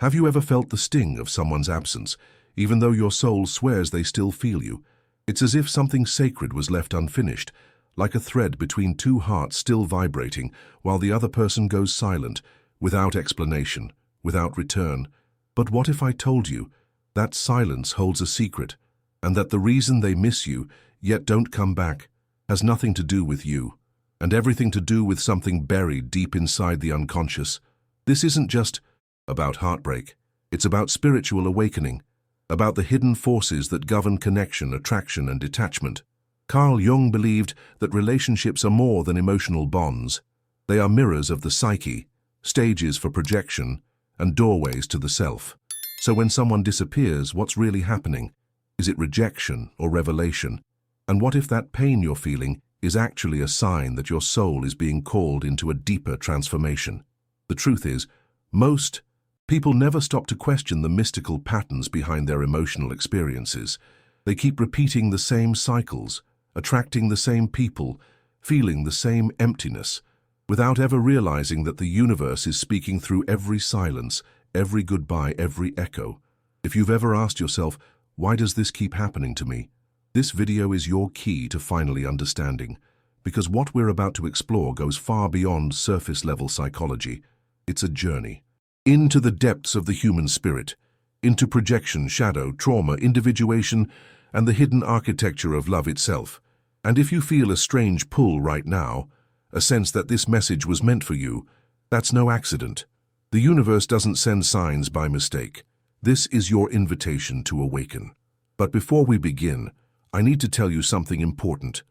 Have you ever felt the sting of someone's absence, even though your soul swears they still feel you? It's as if something sacred was left unfinished, like a thread between two hearts still vibrating while the other person goes silent, without explanation, without return. But what if I told you that silence holds a secret, and that the reason they miss you, yet don't come back, has nothing to do with you, and everything to do with something buried deep inside the unconscious? This isn't just about heartbreak. It's about spiritual awakening, about the hidden forces that govern connection, attraction, and detachment. Carl Jung believed that relationships are more than emotional bonds. They are mirrors of the psyche, stages for projection, and doorways to the self. So when someone disappears, what's really happening? Is it rejection or revelation? And what if that pain you're feeling is actually a sign that your soul is being called into a deeper transformation? The truth is, most people never stop to question the mystical patterns behind their emotional experiences. They keep repeating the same cycles, attracting the same people, feeling the same emptiness, without ever realizing that the universe is speaking through every silence, every goodbye, every echo. If you've ever asked yourself, why does this keep happening to me? This video is your key to finally understanding, because what we're about to explore goes far beyond surface-level psychology. It's a journey into the depths of the human spirit, into projection, shadow, trauma, individuation, and the hidden architecture of love itself. And if you feel a strange pull right now, a sense that this message was meant for you, that's no accident. The universe doesn't send signs by mistake. This is your invitation to awaken. But before we begin, I need to tell you something important.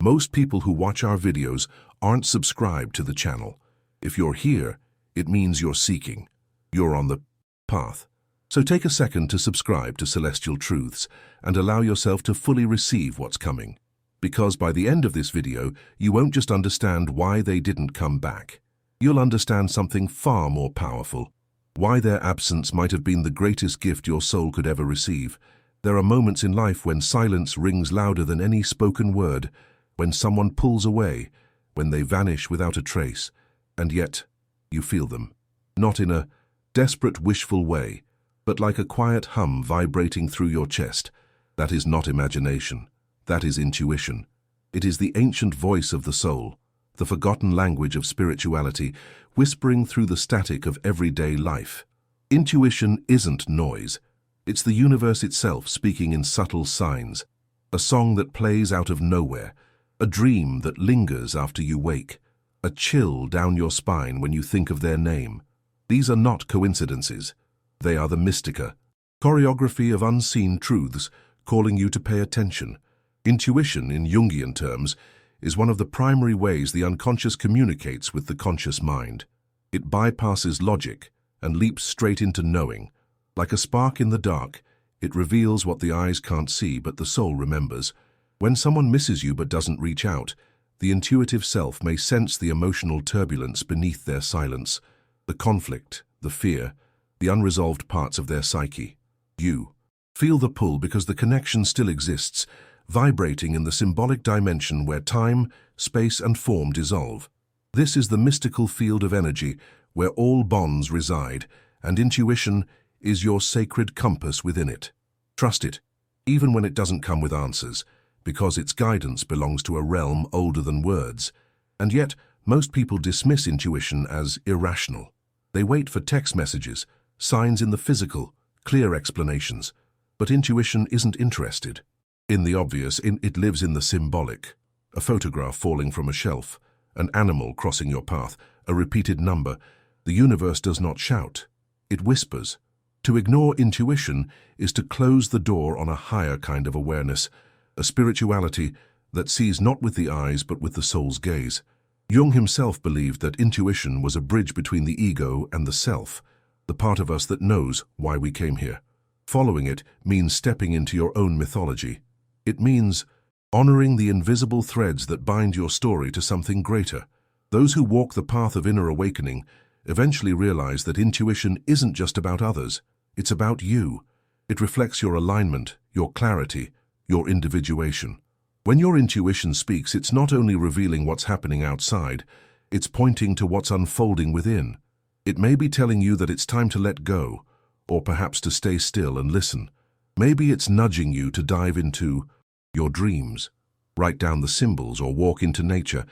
Most people who watch our videos aren't subscribed to the channel. If you're here, it means you're seeking. You're on the path. So take a second to subscribe to Celestial Truths and allow yourself to fully receive what's coming. Because by the end of this video, you won't just understand why they didn't come back. You'll understand something far more powerful. Why their absence might have been the greatest gift your soul could ever receive. There are moments in life when silence rings louder than any spoken word, when someone pulls away, when they vanish without a trace, and yet you feel them. Not in a desperate, wishful way, but like a quiet hum vibrating through your chest. That is not imagination. That is intuition. It is the ancient voice of the soul, the forgotten language of spirituality, whispering through the static of everyday life. Intuition isn't noise. It's the universe itself speaking in subtle signs. A song that plays out of nowhere, a dream that lingers after you wake, a chill down your spine when you think of their name. These are not coincidences. They are the mystica, choreography of unseen truths calling you to pay attention. Intuition, in Jungian terms, is one of the primary ways the unconscious communicates with the conscious mind. It bypasses logic and leaps straight into knowing. Like a spark in the dark, it reveals what the eyes can't see but the soul remembers. When someone misses you but doesn't reach out, the intuitive self may sense the emotional turbulence beneath their silence, the conflict, the fear, the unresolved parts of their psyche. You feel the pull because the connection still exists, vibrating in the symbolic dimension where time, space, and form dissolve. This is the mystical field of energy where all bonds reside, and intuition is your sacred compass within it. Trust it, even when it doesn't come with answers, because its guidance belongs to a realm older than words. And yet, most people dismiss intuition as irrational. They wait for text messages, signs in the physical, clear explanations. But intuition isn't interested in the obvious. It lives in the symbolic. A photograph falling from a shelf, an animal crossing your path, a repeated number. The universe does not shout. It whispers. To ignore intuition is to close the door on a higher kind of awareness, a spirituality that sees not with the eyes but with the soul's gaze. Jung himself believed that intuition was a bridge between the ego and the self, the part of us that knows why we came here. Following it means stepping into your own mythology. It means honoring the invisible threads that bind your story to something greater. Those who walk the path of inner awakening eventually realize that intuition isn't just about others, it's about you. It reflects your alignment, your clarity, your individuation. When your intuition speaks, it's not only revealing what's happening outside, it's pointing to what's unfolding within. It may be telling you that it's time to let go, or perhaps to stay still and listen. Maybe it's nudging you to dive into your dreams, write down the symbols, or walk into nature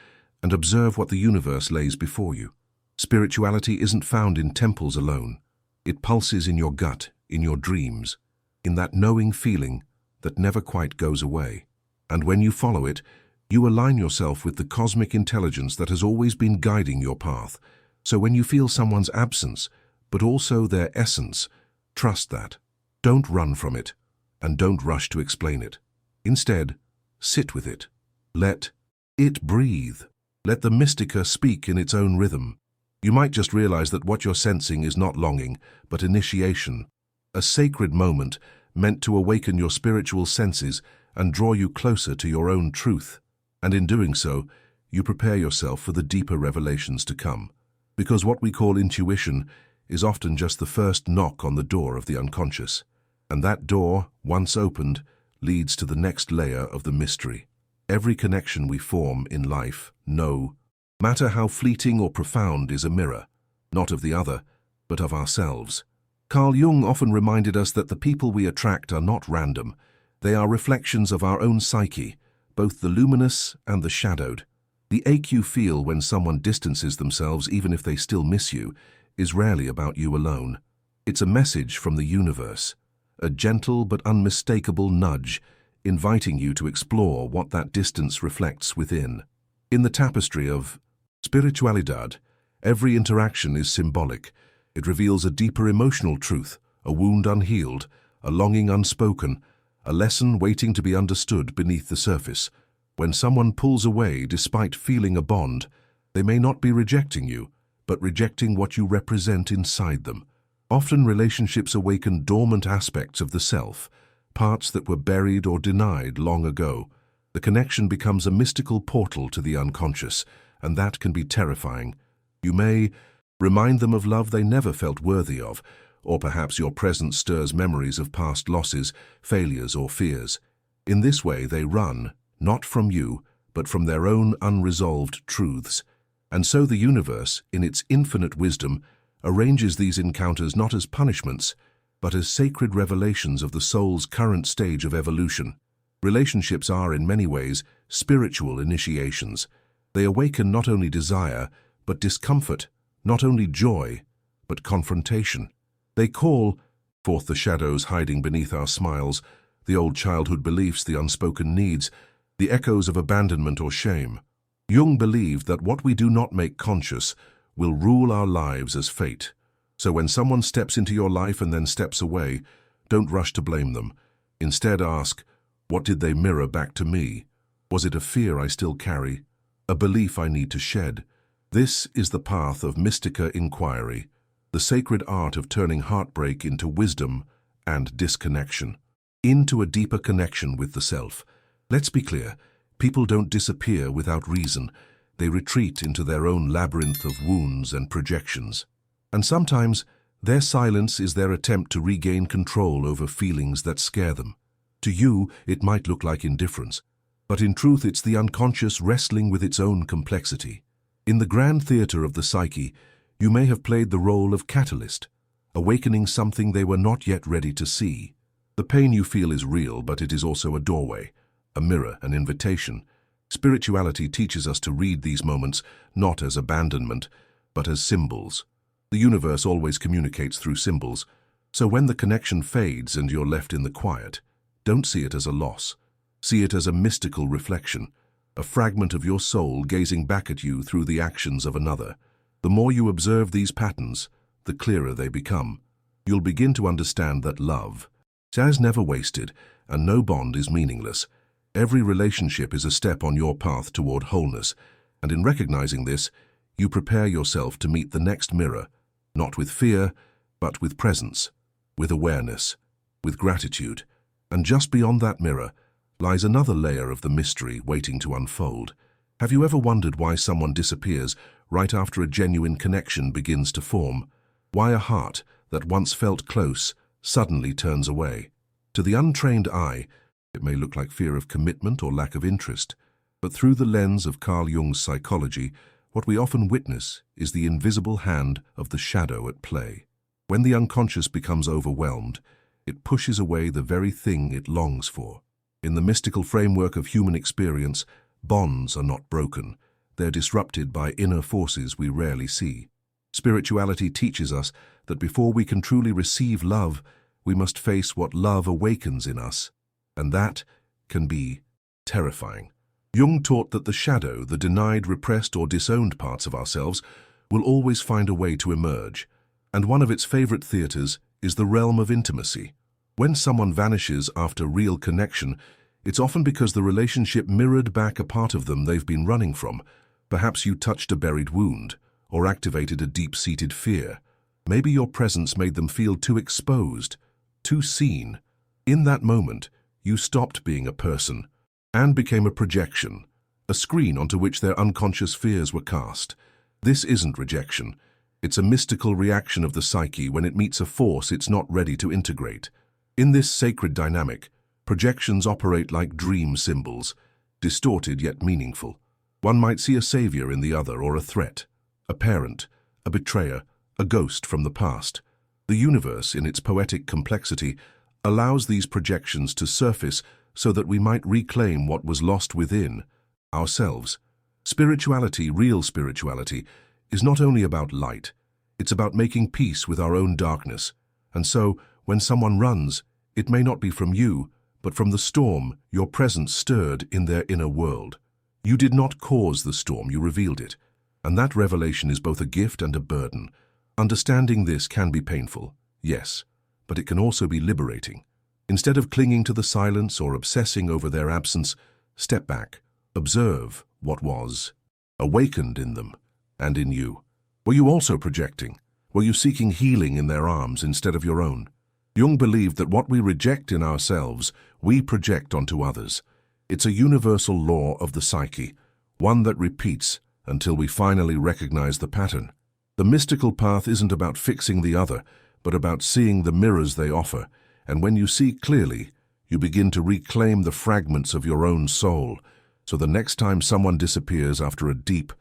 and observe what the universe lays before you. Spirituality isn't found in temples alone. It pulses in your gut, in your dreams, in that knowing feeling that never quite goes away. And when you follow it, you align yourself with the cosmic intelligence that has always been guiding your path. So when you feel someone's absence, but also their essence, trust that. Don't run from it, and don't rush to explain it. Instead, sit with it. Let it breathe. Let the mystica speak in its own rhythm. You might just realize that what you're sensing is not longing, but initiation, a sacred moment meant to awaken your spiritual senses and draw you closer to your own truth. And in doing so, you prepare yourself for the deeper revelations to come. Because what we call intuition is often just the first knock on the door of the unconscious. And that door, once opened, leads to the next layer of the mystery. Every connection we form in life, no matter how fleeting or profound, is a mirror, not of the other, but of ourselves. Carl Jung often reminded us that the people we attract are not random. They are reflections of our own psyche, both the luminous and the shadowed. The ache you feel when someone distances themselves, even if they still miss you, is rarely about you alone. It's a message from the universe, a gentle but unmistakable nudge, inviting you to explore what that distance reflects within. In the tapestry of spiritualidad, every interaction is symbolic. It reveals a deeper emotional truth, a wound unhealed, a longing unspoken, a lesson waiting to be understood beneath the surface. When someone pulls away despite feeling a bond, they may not be rejecting you, but rejecting what you represent inside them. Often relationships awaken dormant aspects of the self, parts that were buried or denied long ago. The connection becomes a mystical portal to the unconscious, and that can be terrifying. You may remind them of love they never felt worthy of, or perhaps your presence stirs memories of past losses, failures, or fears. In this way, they run, not from you, but from their own unresolved truths. And so the universe, in its infinite wisdom, arranges these encounters not as punishments, but as sacred revelations of the soul's current stage of evolution. Relationships are, in many ways, spiritual initiations. They awaken not only desire, but discomfort, not only joy, but confrontation. They call forth the shadows hiding beneath our smiles, the old childhood beliefs, the unspoken needs, the echoes of abandonment or shame. Jung believed that what we do not make conscious will rule our lives as fate. So when someone steps into your life and then steps away, don't rush to blame them. Instead ask, what did they mirror back to me? Was it a fear I still carry? A belief I need to shed? This is the path of mystica inquiry, the sacred art of turning heartbreak into wisdom and disconnection, into a deeper connection with the self. Let's be clear, people don't disappear without reason. They retreat into their own labyrinth of wounds and projections. And sometimes, their silence is their attempt to regain control over feelings that scare them. To you, it might look like indifference, but in truth it's the unconscious wrestling with its own complexity. In the grand theater of the psyche, you may have played the role of catalyst, awakening something they were not yet ready to see. The pain you feel is real, but it is also a doorway, a mirror, an invitation. Spirituality teaches us to read these moments not as abandonment, but as symbols. The universe always communicates through symbols, so when the connection fades and you're left in the quiet, don't see it as a loss. See it as a mystical reflection, a fragment of your soul gazing back at you through the actions of another. The more you observe these patterns, the clearer they become. You'll begin to understand that love is never wasted, and no bond is meaningless. Every relationship is a step on your path toward wholeness, and in recognizing this, you prepare yourself to meet the next mirror, not with fear, but with presence, with awareness, with gratitude. And just beyond that mirror lies another layer of the mystery waiting to unfold. Have you ever wondered why someone disappears right after a genuine connection begins to form? Why a heart that once felt close suddenly turns away? To the untrained eye, it may look like fear of commitment or lack of interest, but through the lens of Carl Jung's psychology, what we often witness is the invisible hand of the shadow at play. When the unconscious becomes overwhelmed, it pushes away the very thing it longs for. In the mystical framework of human experience, bonds are not broken. They're disrupted by inner forces we rarely see. Spirituality teaches us that before we can truly receive love, we must face what love awakens in us, and that can be terrifying. Jung taught that the shadow, the denied, repressed, or disowned parts of ourselves, will always find a way to emerge, and one of its favorite theaters is the realm of intimacy. When someone vanishes after real connection, it's often because the relationship mirrored back a part of them they've been running from. Perhaps you touched a buried wound, or activated a deep-seated fear. Maybe your presence made them feel too exposed, too seen. In that moment, you stopped being a person and became a projection, a screen onto which their unconscious fears were cast. This isn't rejection. It's a mystical reaction of the psyche when it meets a force it's not ready to integrate. In this sacred dynamic, projections operate like dream symbols, distorted yet meaningful. One might see a savior in the other, or a threat, a parent, a betrayer, a ghost from the past. The universe, in its poetic complexity, allows these projections to surface so that we might reclaim what was lost within ourselves. Spirituality, real spirituality, is not only about light, it's about making peace with our own darkness. And so, when someone runs, it may not be from you, but from the storm your presence stirred in their inner world. You did not cause the storm, you revealed it. And that revelation is both a gift and a burden. Understanding this can be painful, yes, but it can also be liberating. Instead of clinging to the silence or obsessing over their absence, step back, observe what was awakened in them and in you. Were you also projecting? Were you seeking healing in their arms instead of your own? Jung believed that what we reject in ourselves, we project onto others. It's a universal law of the psyche, one that repeats until we finally recognize the pattern. The mystical path isn't about fixing the other, but about seeing the mirrors they offer. And when you see clearly, you begin to reclaim the fragments of your own soul. So the next time someone disappears after a deep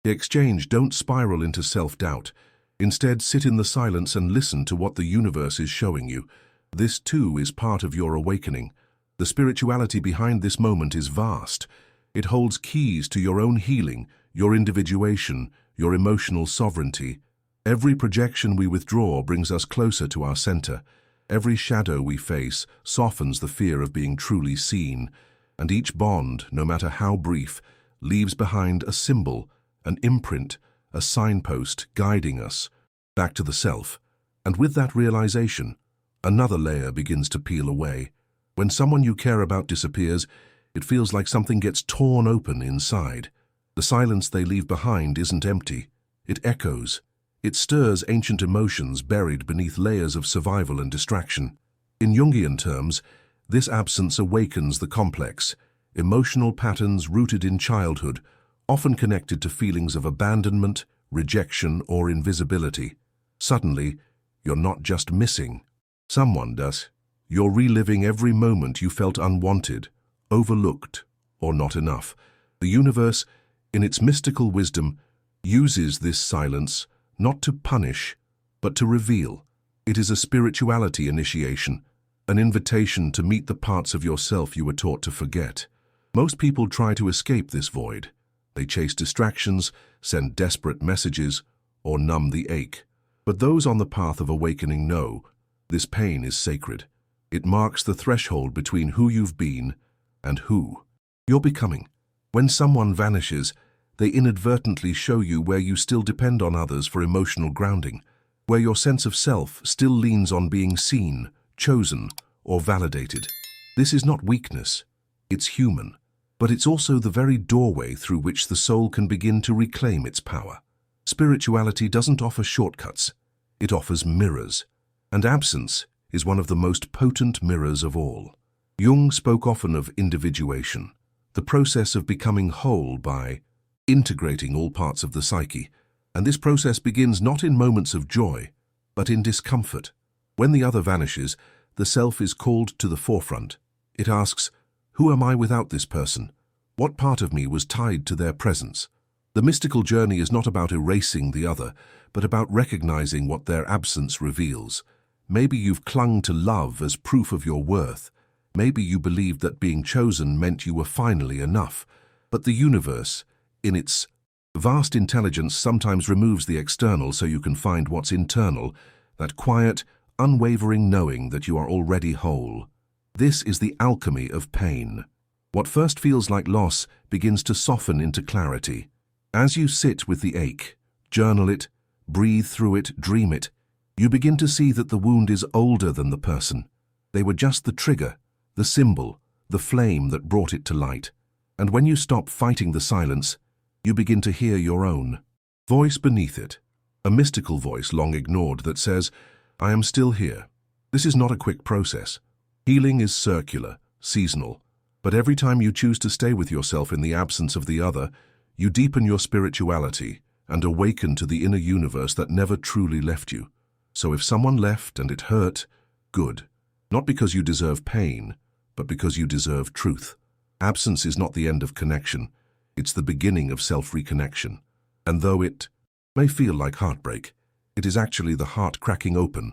exchange, don't spiral into self-doubt. Instead, sit in the silence and listen to what the universe is showing you. This too is part of your awakening. The spirituality behind this moment is vast. It holds keys to your own healing, your individuation, your emotional sovereignty. Every projection we withdraw brings us closer to our center. Every shadow we face softens the fear of being truly seen. And each bond, no matter how brief, leaves behind a symbol, an imprint, a signpost guiding us back to the self. And with that realization, another layer begins to peel away. When someone you care about disappears, it feels like something gets torn open inside. The silence they leave behind isn't empty. It echoes. It stirs ancient emotions buried beneath layers of survival and distraction. In Jungian terms, this absence awakens the complex, emotional patterns rooted in childhood, often connected to feelings of abandonment, rejection, or invisibility. Suddenly, you're not just missing someone does. You're reliving every moment you felt unwanted, overlooked, or not enough. The universe, in its mystical wisdom, uses this silence not to punish, but to reveal. It is a spirituality initiation, an invitation to meet the parts of yourself you were taught to forget. Most people try to escape this void. They chase distractions, send desperate messages, or numb the ache. But those on the path of awakening know this pain is sacred. It marks the threshold between who you've been and who you're becoming. When someone vanishes, they inadvertently show you where you still depend on others for emotional grounding, where your sense of self still leans on being seen, chosen, or validated. This is not weakness, it's human, but it's also the very doorway through which the soul can begin to reclaim its power. Spirituality doesn't offer shortcuts, it offers mirrors, and absence is one of the most potent mirrors of all. Jung spoke often of individuation, the process of becoming whole by integrating all parts of the psyche, and this process begins not in moments of joy, but in discomfort. When the other vanishes, the self is called to the forefront. It asks, who am I without this person? What part of me was tied to their presence? The mystical journey is not about erasing the other, but about recognizing what their absence reveals. Maybe you've clung to love as proof of your worth. Maybe you believed that being chosen meant you were finally enough. But the universe, in its vast intelligence, sometimes removes the external so you can find what's internal, that quiet, unwavering knowing that you are already whole. This is the alchemy of pain. What first feels like loss begins to soften into clarity. As you sit with the ache, journal it, breathe through it, dream it, you begin to see that the wound is older than the person. They were just the trigger, the symbol, the flame that brought it to light. And when you stop fighting the silence, you begin to hear your own voice beneath it, a mystical voice long ignored that says, "I am still here." This is not a quick process. Healing is circular, seasonal, but every time you choose to stay with yourself in the absence of the other, you deepen your spirituality and awaken to the inner universe that never truly left you. So if someone left and it hurt, good. Not because you deserve pain, but because you deserve truth. Absence is not the end of connection. It's the beginning of self-reconnection. And though it may feel like heartbreak, it is actually the heart cracking open,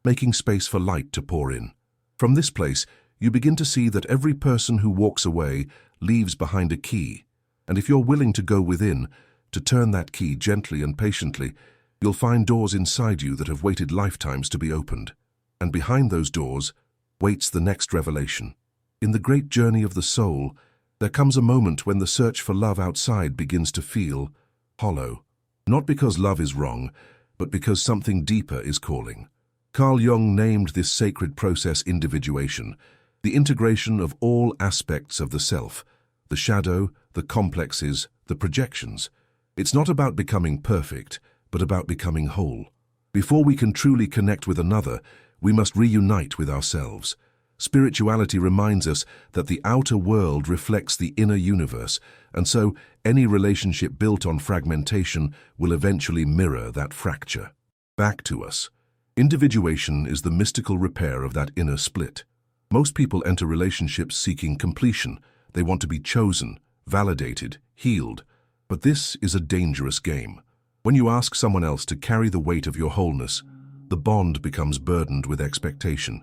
making space for light to pour in. From this place, you begin to see that every person who walks away leaves behind a key. And if you're willing to go within, to turn that key gently and patiently, you'll find doors inside you that have waited lifetimes to be opened. And behind those doors waits the next revelation. In the great journey of the soul, there comes a moment when the search for love outside begins to feel hollow. Not because love is wrong, but because something deeper is calling. Carl Jung named this sacred process individuation, the integration of all aspects of the self, the shadow, the complexes, the projections. It's not about becoming perfect, but about becoming whole. Before we can truly connect with another, we must reunite with ourselves. Spirituality reminds us that the outer world reflects the inner universe, and so any relationship built on fragmentation will eventually mirror that fracture. Back to us. Individuation is the mystical repair of that inner split. Most people enter relationships seeking completion. They want to be chosen, validated, healed. But this is a dangerous game. When you ask someone else to carry the weight of your wholeness, the bond becomes burdened with expectation.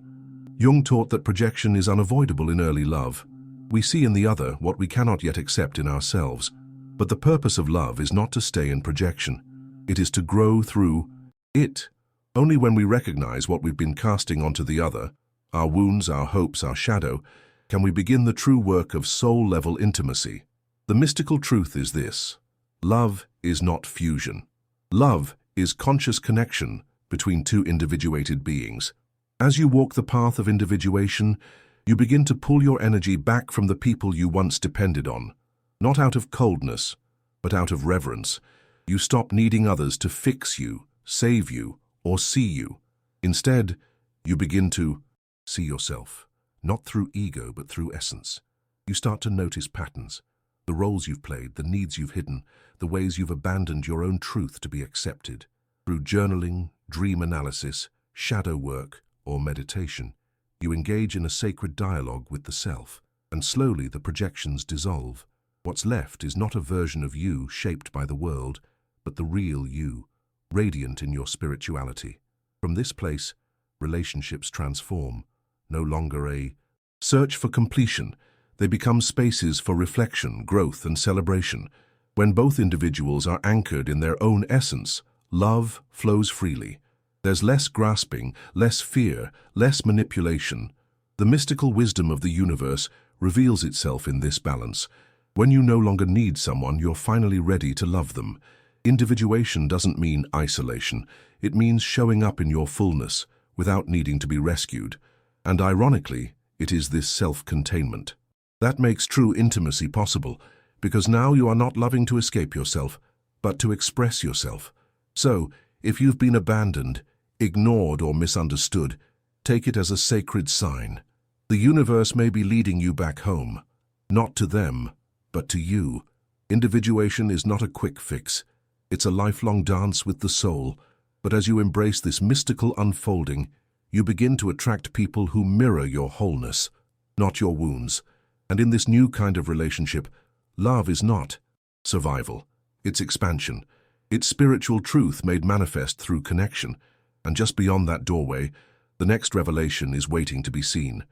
Jung taught that projection is unavoidable in early love. We see in the other what we cannot yet accept in ourselves. But the purpose of love is not to stay in projection. It is to grow through it. Only when we recognize what we've been casting onto the other, our wounds, our hopes, our shadow, can we begin the true work of soul-level intimacy. The mystical truth is this: love is not fusion. Love is conscious connection between two individuated beings. As you walk the path of individuation, you begin to pull your energy back from the people you once depended on. Not out of coldness, but out of reverence. You stop needing others to fix you, save you, or see you. Instead, you begin to see yourself, not through ego, but through essence. You start to notice patterns, the roles you've played, the needs you've hidden, the ways you've abandoned your own truth to be accepted. Through journaling, dream analysis, shadow work, or meditation, you engage in a sacred dialogue with the self, and slowly the projections dissolve. What's left is not a version of you shaped by the world, but the real you, radiant in your spirituality. From this place, relationships transform. No longer a search for completion, they become spaces for reflection, growth, and celebration. When both individuals are anchored in their own essence, love flows freely. There's less grasping, less fear, less manipulation. The mystical wisdom of the universe reveals itself in this balance. When you no longer need someone, you're finally ready to love them. Individuation doesn't mean isolation. It means showing up in your fullness, without needing to be rescued. And ironically, it is this self-containment that makes true intimacy possible, because now you are not loving to escape yourself, but to express yourself. So, if you've been abandoned, ignored, or misunderstood, take it as a sacred sign. The universe may be leading you back home, not to them, but to you. Individuation is not a quick fix. It's a lifelong dance with the soul. But as you embrace this mystical unfolding, you begin to attract people who mirror your wholeness, not your wounds. And in this new kind of relationship, love is not survival. It's expansion. It's spiritual truth made manifest through connection, and just beyond that doorway, the next revelation is waiting to be seen.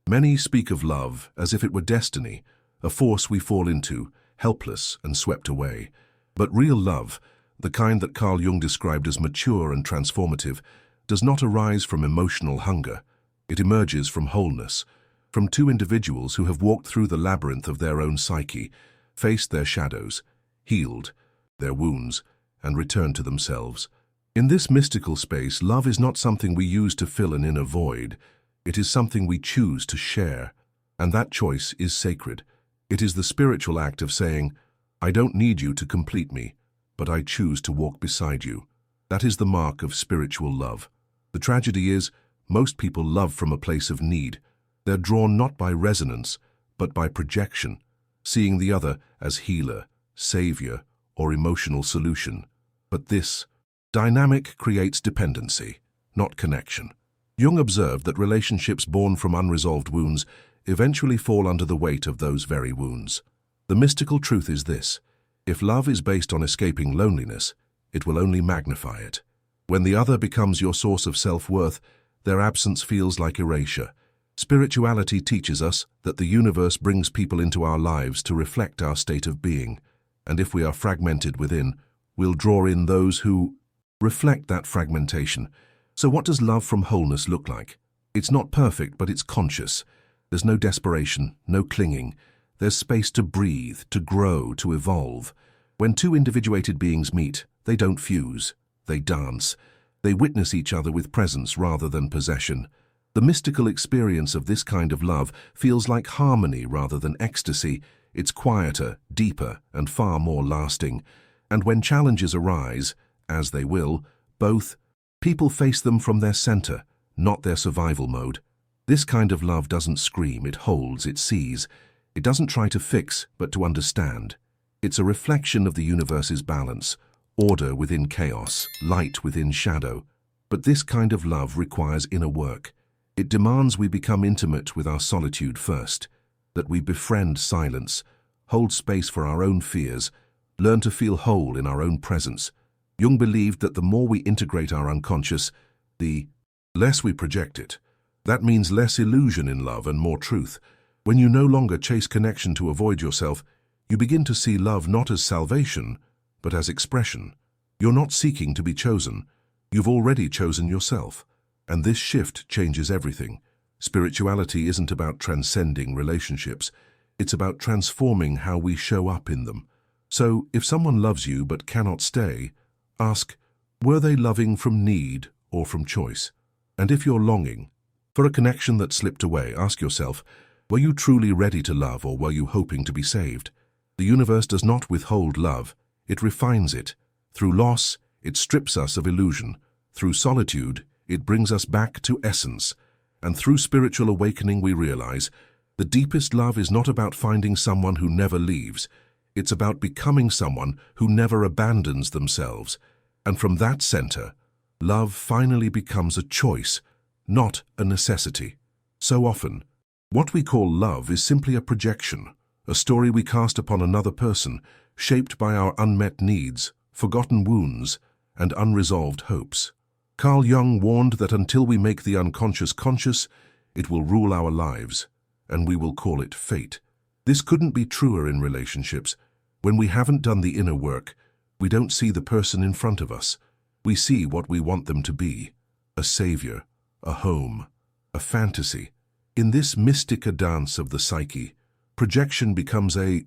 Many speak of love as if it were destiny, a force we fall into, helpless and swept away. But real love, the kind that Carl Jung described as mature and transformative, does not arise from emotional hunger. It emerges from wholeness, from two individuals who have walked through the labyrinth of their own psyche, faced their shadows, healed their wounds, and returned to themselves. In this mystical space, love is not something we use to fill an inner void. It is something we choose to share, and that choice is sacred. It is the spiritual act of saying, I don't need you to complete me, but I choose to walk beside you. That is the mark of spiritual love. The tragedy is, most people love from a place of need. They're drawn not by resonance, but by projection, seeing the other as healer, savior, or emotional solution. But this dynamic creates dependency, not connection. Jung observed that relationships born from unresolved wounds eventually fall under the weight of those very wounds. The mystical truth is this: if love is based on escaping loneliness, it will only magnify it. When the other becomes your source of self-worth, their absence feels like erasure. Spirituality teaches us that the universe brings people into our lives to reflect our state of being, and if we are fragmented within, we'll draw in those who reflect that fragmentation. So what does love from wholeness look like? It's not perfect, but it's conscious. There's no desperation, no clinging. There's space to breathe, to grow, to evolve. When two individuated beings meet, they don't fuse, they dance. They witness each other with presence rather than possession. The mystical experience of this kind of love feels like harmony rather than ecstasy. It's quieter, deeper, and far more lasting. And when challenges arise, as they will, both people face them from their center, not their survival mode. This kind of love doesn't scream, it holds, it sees. It doesn't try to fix, but to understand. It's a reflection of the universe's balance, order within chaos, light within shadow. But this kind of love requires inner work. It demands we become intimate with our solitude first, that we befriend silence, hold space for our own fears, learn to feel whole in our own presence. Jung believed that the more we integrate our unconscious, the less we project it. That means less illusion in love and more truth. When you no longer chase connection to avoid yourself, you begin to see love not as salvation, but as expression. You're not seeking to be chosen. You've already chosen yourself. And this shift changes everything. Spirituality isn't about transcending relationships. It's about transforming how we show up in them. So, if someone loves you but cannot stay, ask, were they loving from need or from choice? And if you're longing for a connection that slipped away, ask yourself, were you truly ready to love or were you hoping to be saved? The universe does not withhold love. It refines it. Through loss, it strips us of illusion. Through solitude, it brings us back to essence. And through spiritual awakening, we realize the deepest love is not about finding someone who never leaves. It's about becoming someone who never abandons themselves. And from that center, love finally becomes a choice, not a necessity. So often, what we call love is simply a projection, a story we cast upon another person, shaped by our unmet needs, forgotten wounds, and unresolved hopes. Carl Jung warned that until we make the unconscious conscious, it will rule our lives, and we will call it fate. This couldn't be truer in relationships. When we haven't done the inner work, we don't see the person in front of us. We see what we want them to be: a savior, a home, a fantasy. In this mystic dance of the psyche, projection becomes a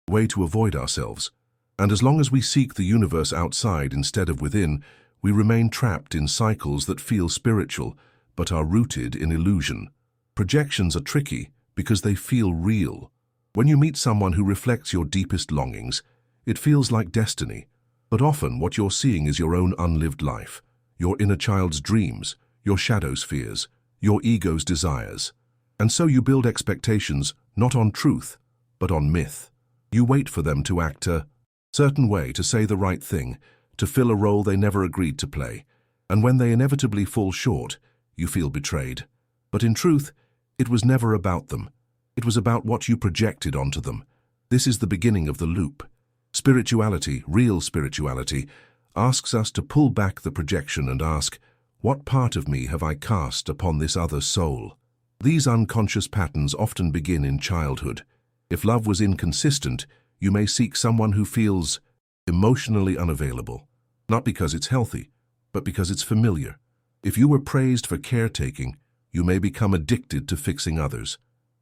way to avoid ourselves. And as long as we seek the universe outside instead of within, we remain trapped in cycles that feel spiritual, but are rooted in illusion. Projections are tricky because they feel real. When you meet someone who reflects your deepest longings, it feels like destiny. But often what you're seeing is your own unlived life, your inner child's dreams, your shadow's fears, your ego's desires. And so you build expectations not on truth, but on myth. You wait for them to act a certain way, to say the right thing, to fill a role they never agreed to play. And when they inevitably fall short, you feel betrayed. But in truth, it was never about them. It was about what you projected onto them. This is the beginning of the loop. Spirituality, real spirituality, asks us to pull back the projection and ask, what part of me have I cast upon this other soul? These unconscious patterns often begin in childhood. If love was inconsistent, you may seek someone who feels emotionally unavailable, not because it's healthy, but because it's familiar. If you were praised for caretaking, you may become addicted to fixing others.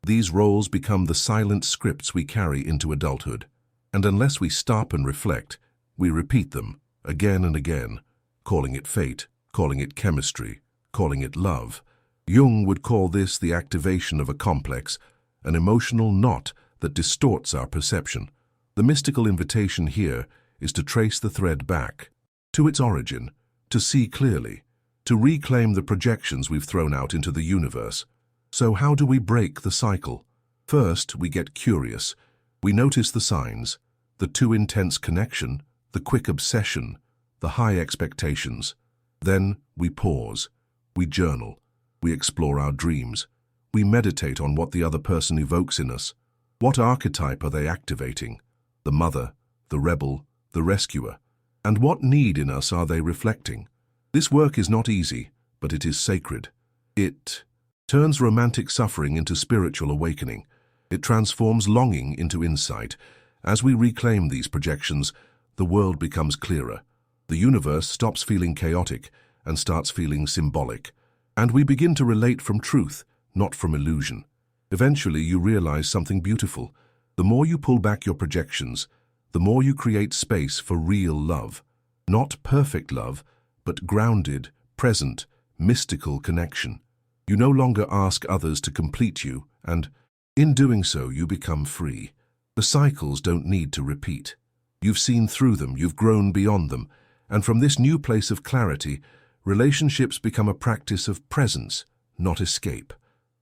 These roles become the silent scripts we carry into adulthood. And unless we stop and reflect, we repeat them again and again, calling it fate, calling it chemistry, calling it love. Jung would call this the activation of a complex, an emotional knot that distorts our perception. The mystical invitation here is to trace the thread back to its origin, to see clearly, to reclaim the projections we've thrown out into the universe. So how do we break the cycle? First, we get curious. We notice the signs, the too intense connection, the quick obsession, the high expectations. Then we pause, we journal, we explore our dreams, we meditate on what the other person evokes in us. What archetype are they activating? The mother, the rebel, the rescuer. And what need in us are they reflecting? This work is not easy, but it is sacred. It turns romantic suffering into spiritual awakening. It transforms longing into insight. As we reclaim these projections, the world becomes clearer. The universe stops feeling chaotic and starts feeling symbolic. And we begin to relate from truth, not from illusion. Eventually, you realize something beautiful. The more you pull back your projections, the more you create space for real love. Not perfect love, but grounded, present, mystical connection. You no longer ask others to complete you, and in doing so, you become free. The cycles don't need to repeat. You've seen through them, you've grown beyond them, and from this new place of clarity, relationships become a practice of presence, not escape.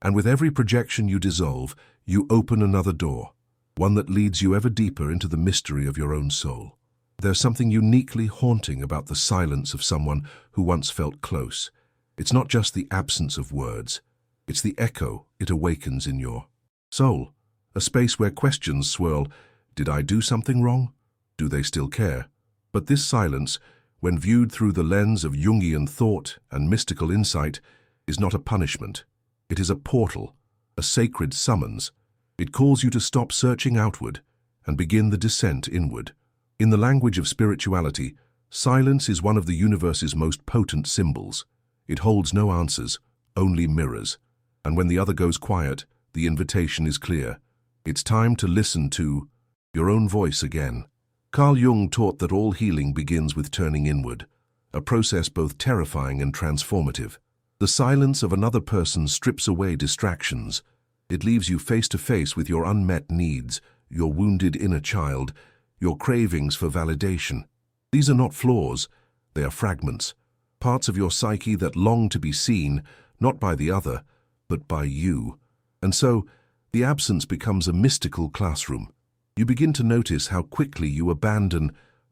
And with every projection you dissolve, you open another door, one that leads you ever deeper into the mystery of your own soul. There's something uniquely haunting about the silence of someone who once felt close. It's not just the absence of words, it's the echo it awakens in your soul, a space where questions swirl. Did I do something wrong? Do they still care? But this silence, when viewed through the lens of Jungian thought and mystical insight, is not a punishment. It is a portal, a sacred summons. It calls you to stop searching outward and begin the descent inward. In the language of spirituality, silence is one of the universe's most potent symbols. It holds no answers, only mirrors. And when the other goes quiet, the invitation is clear. It's time to listen to your own voice again. Carl Jung taught that all healing begins with turning inward, a process both terrifying and transformative. The silence of another person strips away distractions. It leaves you face to face with your unmet needs, your wounded inner child, your cravings for validation. These are not flaws, they are fragments, parts of your psyche that long to be seen, not by the other, but by you. And so, the absence becomes a mystical classroom. You begin to notice how quickly you abandon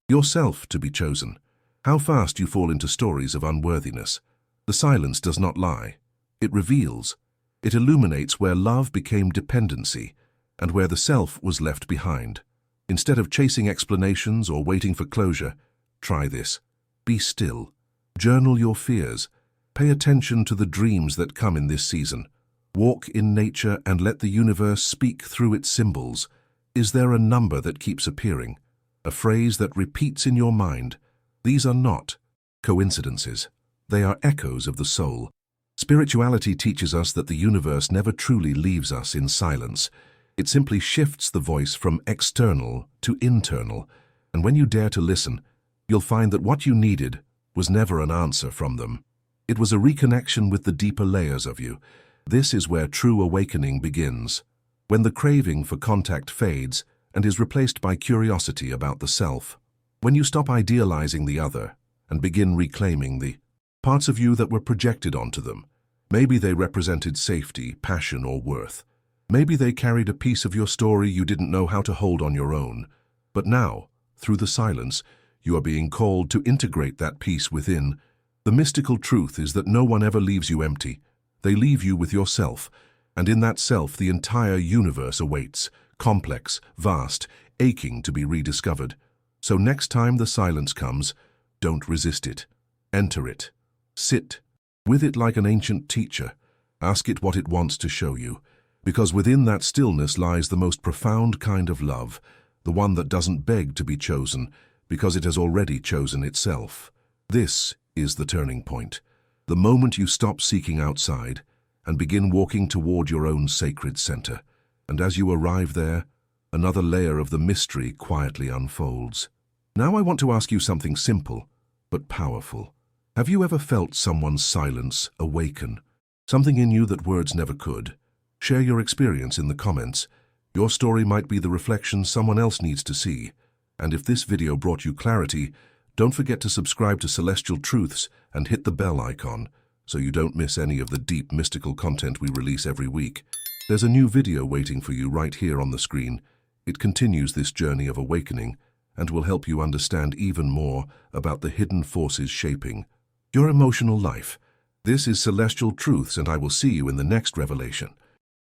yourself to be chosen, how fast you fall into stories of unworthiness. The silence does not lie. It reveals. It illuminates where love became dependency and where the self was left behind. Instead of chasing explanations or waiting for closure, try this. Be still. Journal your fears. Pay attention to the dreams that come in this season. Walk in nature and let the universe speak through its symbols. Is there a number that keeps appearing? A phrase that repeats in your mind? These are not coincidences. They are echoes of the soul. Spirituality teaches us that the universe never truly leaves us in silence. It simply shifts the voice from external to internal, and when you dare to listen, you'll find that what you needed was never an answer from them. It was a reconnection with the deeper layers of you. This is where true awakening begins, when the craving for contact fades and is replaced by curiosity about the self. When you stop idealizing the other and begin reclaiming the parts of you that were projected onto them. Maybe they represented safety, passion, or worth. Maybe they carried a piece of your story you didn't know how to hold on your own. But now, through the silence, you are being called to integrate that piece within. The mystical truth is that no one ever leaves you empty. They leave you with yourself, and in that self the entire universe awaits, complex, vast, aching to be rediscovered. So next time the silence comes, Don't resist it. Enter it. Sit with it like an ancient teacher. Ask it what it wants to show you, because within that stillness lies the most profound kind of love, the one that doesn't beg to be chosen, because it has already chosen itself. This is the turning point. The moment you stop seeking outside and begin walking toward your own sacred center. And as you arrive there, another layer of the mystery quietly unfolds. Now I want to ask you something simple, but powerful. Have you ever felt someone's silence awaken? Something in you that words never could? Share your experience in the comments. Your story might be the reflection someone else needs to see. And if this video brought you clarity, don't forget to subscribe to Celestial Truths and hit the bell icon so you don't miss any of the deep mystical content we release every week. There's a new video waiting for you right here on the screen. It continues this journey of awakening and will help you understand even more about the hidden forces shaping your emotional life. This is Celestial Truths, and I will see you in the next revelation.